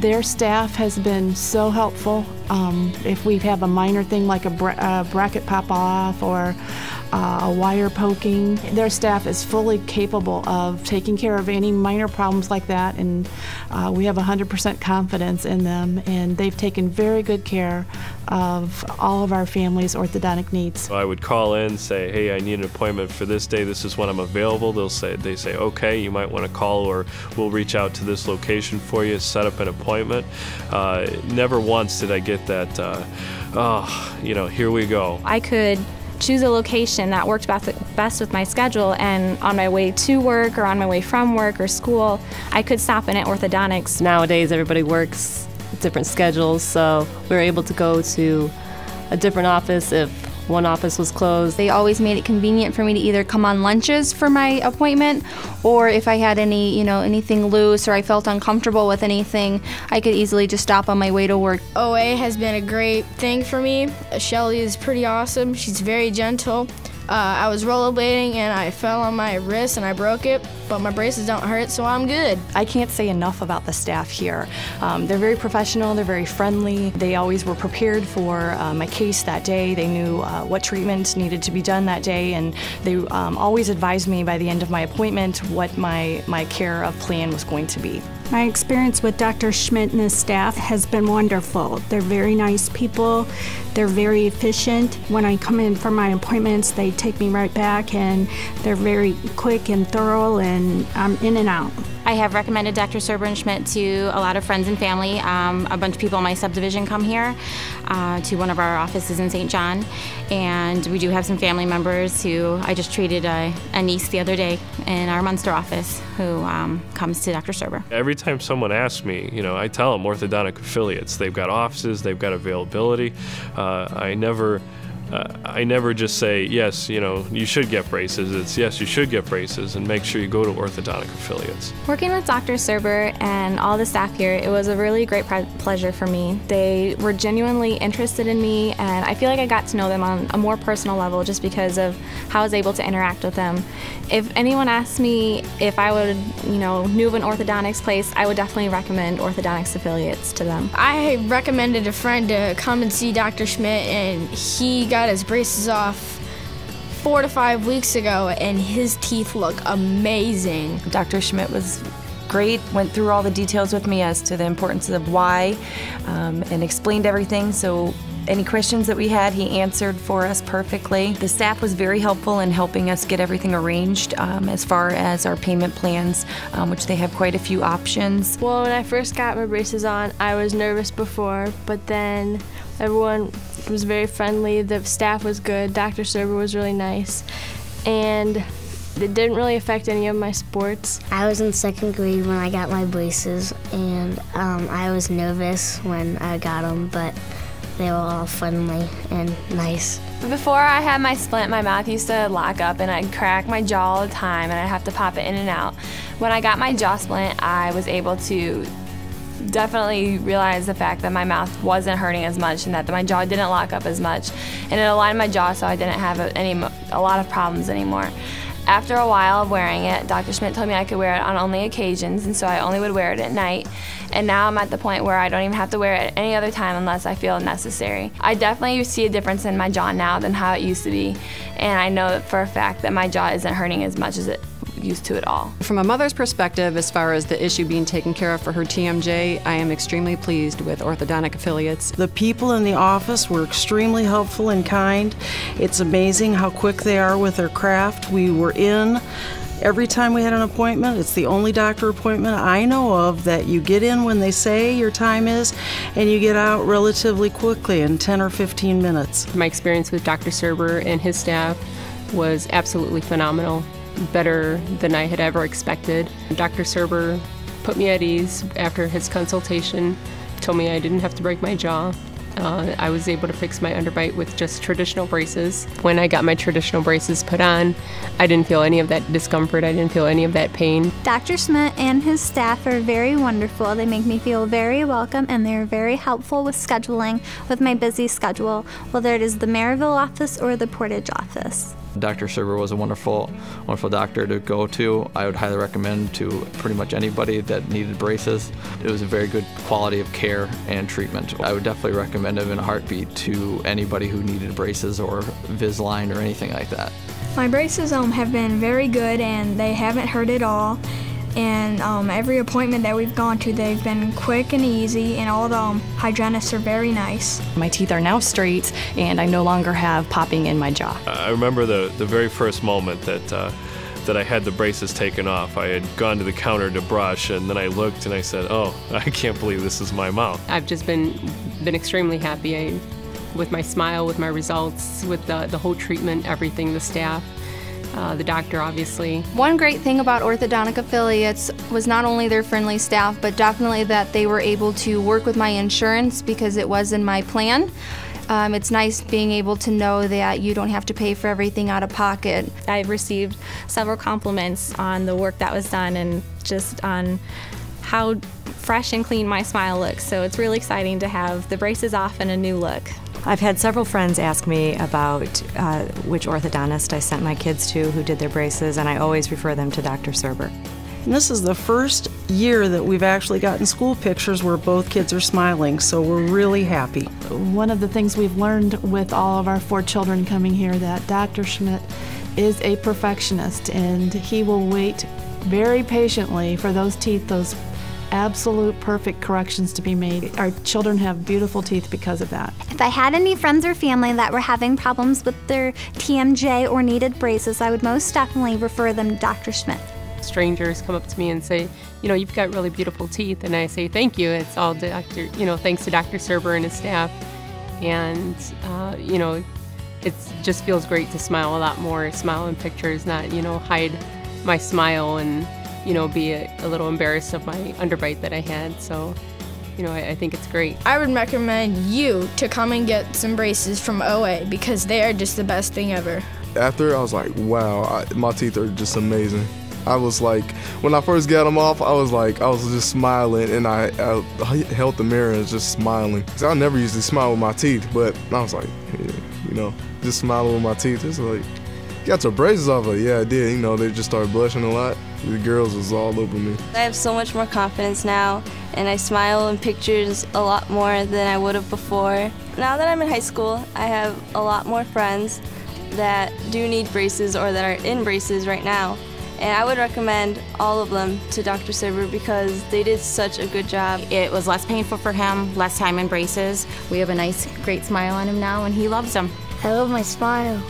Their staff has been so helpful. If we have a minor thing like a bracket pop off or a wire poking, their staff is fully capable of taking care of any minor problems like that, and we have 100% confidence in them, and they've taken very good care of all of our family's orthodontic needs. I would call in, say, hey, I need an appointment for this day, this is when I'm available. They say, okay, you might want to call, or we'll reach out to this location for you, set up an appointment. Never once did I get that, here we go. I could choose a location that worked best with my schedule, and on my way to work or on my way from work or school, I could stop in at Orthodontics. Nowadays everybody works different schedules, so we were able to go to a different office if one office was closed. They always made it convenient for me to either come on lunches for my appointment, or if I had anything loose or I felt uncomfortable with anything, I could easily just stop on my way to work. OA has been a great thing for me. Shelly is pretty awesome. She's very gentle. I was rollerblading and I fell on my wrist and I broke it, but my braces don't hurt, so I'm good. I can't say enough about the staff here. They're very professional, they're very friendly. They always were prepared for my case that day. They knew what treatments needed to be done that day, and they always advised me by the end of my appointment what my care of plan was going to be. My experience with Dr. Schmidt and his staff has been wonderful. They're very nice people. They're very efficient. When I come in for my appointments, they take me right back, and they're very quick and thorough, and I'm in and out. I have recommended Dr. Serber and Schmidt to a lot of friends and family. A bunch of people in my subdivision come here to one of our offices in St. John, and we do have some family members who I just treated a niece the other day in our Munster office who comes to Dr. Serber. Every time someone asks me, I tell them orthodontic affiliates. They've got offices, they've got availability. I never just say, yes, you should get braces. It's, yes, you should get braces, and make sure you go to orthodontic affiliates. Working with Dr. Serber and all the staff here, it was a really great pleasure for me. They were genuinely interested in me, and I feel like I got to know them on a more personal level just because of how I was able to interact with them. If anyone asked me if I would, knew of an orthodontics place, I would definitely recommend orthodontics affiliates to them. I recommended a friend to come and see Dr. Schmidt, and he got his braces off 4 to 5 weeks ago, and his teeth look amazing. Dr. Schmidt was great, went through all the details with me as to the importance of why, and explained everything, so any questions that we had, he answered for us perfectly. The staff was very helpful in helping us get everything arranged as far as our payment plans, which they have quite a few options. Well, when I first got my braces on, I was nervous before, but then everyone was very friendly. The staff was good. Dr. Serber was really nice, and it didn't really affect any of my sports. I was in 2nd grade when I got my braces, and I was nervous when I got them, but they were all friendly and nice. Before I had my splint, my mouth used to lock up and I'd crack my jaw all the time and I'd have to pop it in and out. When I got my jaw splint, I was able to definitely realize the fact that my mouth wasn't hurting as much and that my jaw didn't lock up as much, and it aligned my jaw so I didn't have a lot of problems anymore. After a while of wearing it, Dr. Schmidt told me I could wear it on only occasions, and so I only would wear it at night. And now I'm at the point where I don't even have to wear it any other time unless I feel necessary. I definitely see a difference in my jaw now than how it used to be, and I know for a fact that my jaw isn't hurting as much as it used to at all. From a mother's perspective, as far as the issue being taken care of for her TMJ, I am extremely pleased with orthodontic affiliates. The people in the office were extremely helpful and kind. It's amazing how quick they are with their craft. We were in every time we had an appointment. It's the only doctor appointment I know of that you get in when they say your time is, and you get out relatively quickly in 10 or 15 minutes. My experience with Dr. Serber and his staff was absolutely phenomenal. Better than I had ever expected. Dr. Serber put me at ease after his consultation, told me I didn't have to break my jaw. I was able to fix my underbite with just traditional braces. When I got my traditional braces put on, I didn't feel any of that discomfort. I didn't feel any of that pain. Dr. Schmidt and his staff are very wonderful. They make me feel very welcome, and they're very helpful with scheduling with my busy schedule, whether it is the Merrillville office or the Portage office. Dr. Serber was a wonderful doctor to go to. I would highly recommend to pretty much anybody that needed braces. It was a very good quality of care and treatment. I would definitely recommend him in a heartbeat to anybody who needed braces or Invisalign or anything like that. My braces have been very good and they haven't hurt at all. And every appointment that we've gone to, they've been quick and easy, and all the hygienists are very nice. My teeth are now straight, and I no longer have popping in my jaw. I remember the very first moment that I had the braces taken off. I had gone to the counter to brush, and then I looked and I said, "Oh, I can't believe this is my mouth." I've just been extremely happy with my smile, with my results, with the whole treatment, everything, the staff. The doctor, obviously. One great thing about Orthodontic Affiliates was not only their friendly staff, but definitely that they were able to work with my insurance because it was in my plan. It's nice being able to know that you don't have to pay for everything out of pocket. I've received several compliments on the work that was done and just on how fresh and clean my smile looks. So it's really exciting to have the braces off and a new look. I've had several friends ask me about which orthodontist I sent my kids to who did their braces, and I always refer them to Dr. Serber. And this is the first year that we've actually gotten school pictures where both kids are smiling, so we're really happy. One of the things we've learned with all of our 4 children coming here, that Dr. Schmidt is a perfectionist, and he will wait very patiently for those teeth, those absolute perfect corrections to be made. Our children have beautiful teeth because of that. If I had any friends or family that were having problems with their TMJ or needed braces, I would most definitely refer them to Dr. Schmidt. Strangers come up to me and say, "You've got really beautiful teeth," and I say, "Thank you. It's all thanks to Dr. Serber and his staff." And it just feels great to smile a lot more, smile in pictures, not hide my smile and be a little embarrassed of my underbite that I had. So, I think it's great. I would recommend you to come and get some braces from OA because they are just the best thing ever. After, I was like, wow, my teeth are just amazing. I was like, when I first got them off, I was just smiling, and I held the mirror and was just smiling. Cause I never usually smile with my teeth, but I was like, just smiling with my teeth. It's like, you got your braces off of it? Yeah, I did. They just started blushing a lot. The girls was all over me. I have so much more confidence now, and I smile in pictures a lot more than I would have before. Now that I'm in high school, I have a lot more friends that do need braces or that are in braces right now. And I would recommend all of them to Dr. Serber because they did such a good job. It was less painful for him, less time in braces. We have a nice, great smile on him now, and he loves them. I love my smile.